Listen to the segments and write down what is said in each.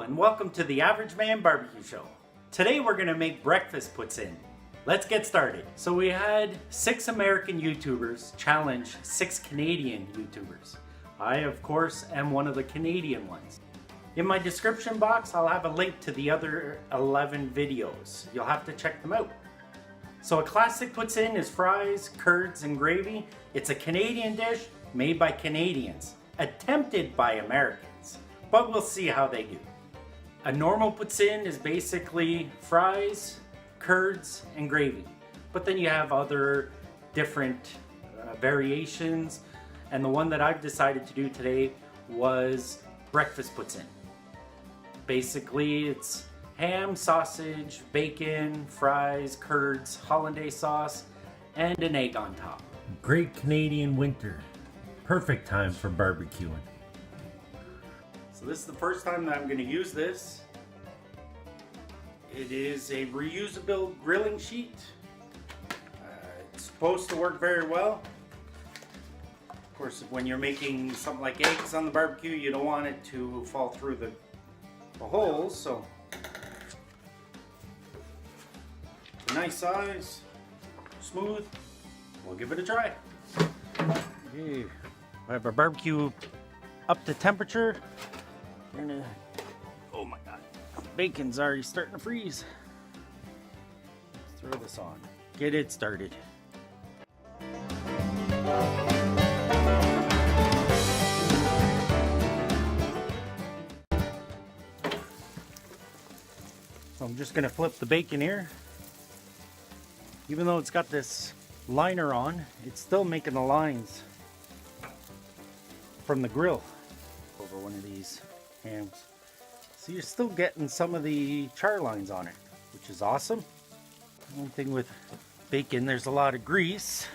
and welcome to the Average Man Barbecue Show. Today we're going to make breakfast poutine. Let's get started. So we had 6 American YouTubers challenge 6 Canadian YouTubers. I, of course, am one of the Canadian ones. In my description box, I'll have a link to the other 11 videos. You'll have to check them out. So a classic poutine is fries, curds, and gravy. It's a Canadian dish made by Canadians, attempted by Americans, but we'll see how they do. A normal poutine is basically fries, curds, and gravy. But then you have other different variations, and the one that I've decided to do today was breakfast poutine. Basically, it's ham, sausage, bacon, fries, curds, hollandaise sauce, and an egg on top. Great Canadian winter. Perfect time for barbecuing. So this is the first time that I'm going to use this. It is a reusable grilling sheet. It's supposed to work very well. Of course, when you're making something like eggs on the barbecue, you don't want it to fall through the holes, so it's a nice size, smooth. We'll give it a try. Okay. I have our barbecue up to temperature. We're gonna, oh my god, bacon's already starting to freeze. Let's throw this on. Get it started. So I'm just gonna flip the bacon here. Even though it's got this liner on, it's still making the lines from the grill over one of these hams. So you're still getting some of the char lines on it, which is awesome. One thing with bacon, there's a lot of grease.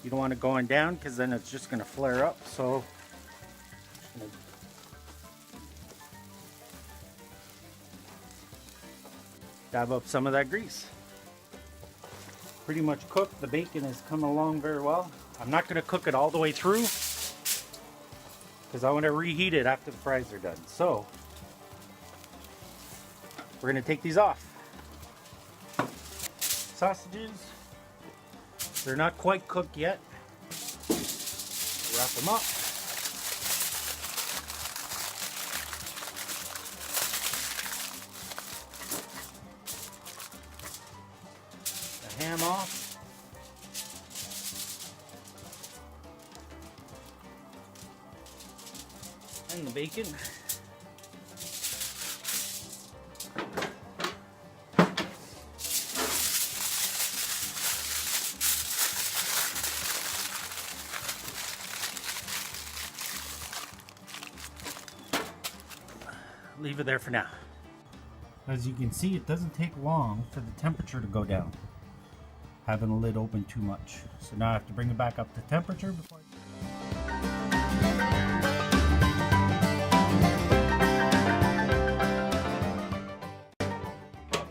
You don't want it going down because then it's just going to flare up. So I'm gonna dab up some of that grease. Pretty much cooked. The bacon has come along very well. I'm not going to cook it all the way through because I want to reheat it after the fries are done. So we're going to take these off. Sausages, they're not quite cooked yet. Wrap them up. The ham off. And the bacon. Leave it there for now. As you can see, it doesn't take long for the temperature to go down. Having the lid open too much. So now I have to bring it back up to temperature before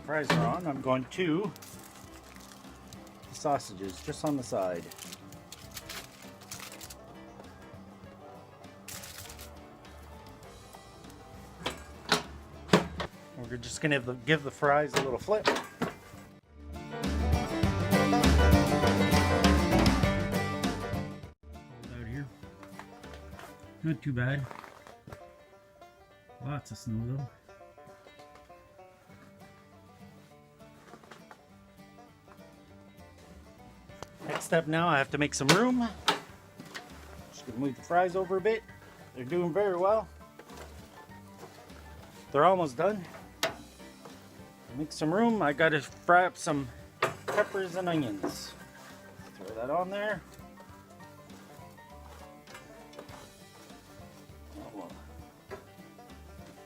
fries are on. I'm going to the sausages just on the side. We're just going to give the fries a little flip. Hold out here. Not too bad. Lots of snow though. Next step now, I have to make some room. Just gonna move the fries over a bit. They're doing very well. They're almost done. Make some room. I gotta fry up some peppers and onions. Throw that on there.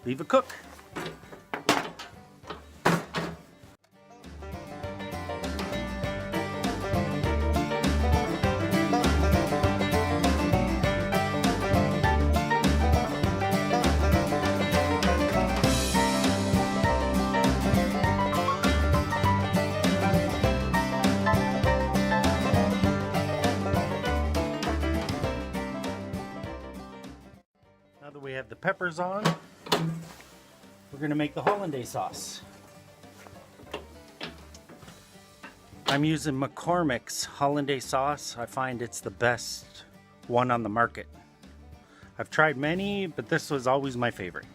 Leave it cook. Now that we have the peppers on, we're gonna make the hollandaise sauce. I'm using McCormick's hollandaise sauce. I find it's the best one on the market. I've tried many, but this was always my favorite.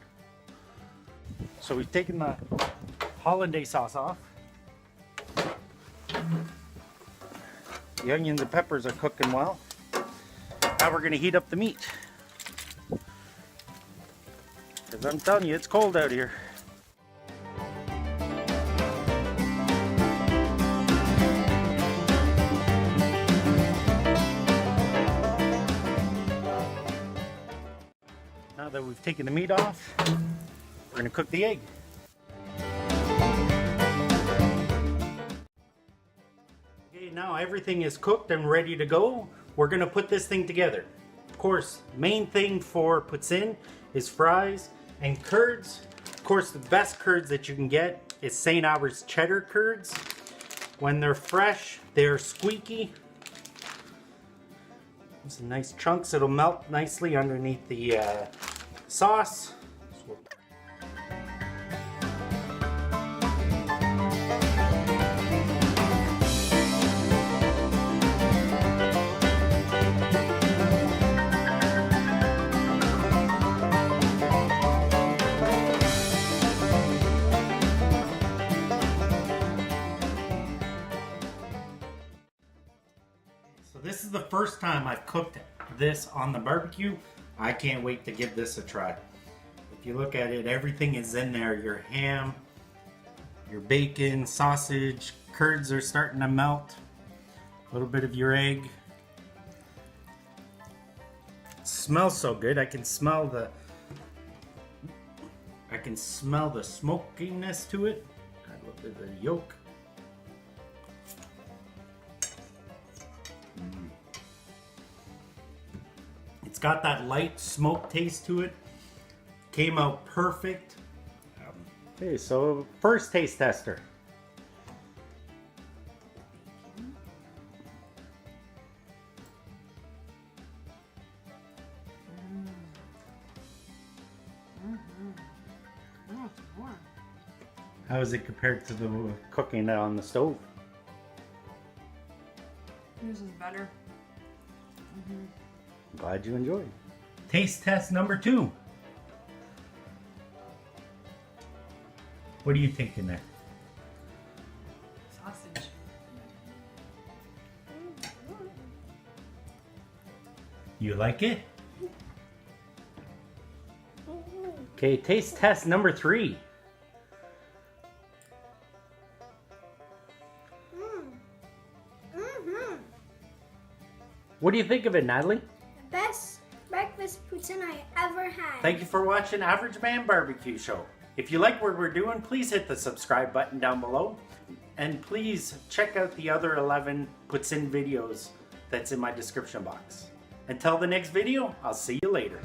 So we've taken the hollandaise sauce off. The onions and peppers are cooking well. Now we're gonna heat up the meat. Because I'm telling you, it's cold out here. Now that we've taken the meat off, we're gonna cook the egg. Okay, now everything is cooked and ready to go. We're gonna put this thing together. Of course, main thing for poutine is fries and curds. Of course, the best curds that you can get is St. Albert's cheddar curds. When they're fresh, they're squeaky. Some nice chunks. It'll melt nicely underneath the sauce. So this is the first time I've cooked this on the barbecue. I can't wait to give this a try. If you look at it, everything is in there. Your ham, your bacon, sausage, curds are starting to melt. A little bit of your egg. It smells so good. I can smell the smokiness to it. Got a little bit of the yolk. It's got that light smoke taste to it. Came out perfect. Okay, so first taste tester. How is it compared to the cooking on the stove? This is better. Glad you enjoyed. Taste test number 2. What are you thinking there? Sausage. You like it? Okay, taste test number 3. What do you think of it, Natalie? Best breakfast poutine I ever had. Thank you for watching Average Man Barbecue Show. If you like what we're doing, please hit the subscribe button down below. And please check out the other 11 poutine videos that's in my description box. Until the next video, I'll see you later.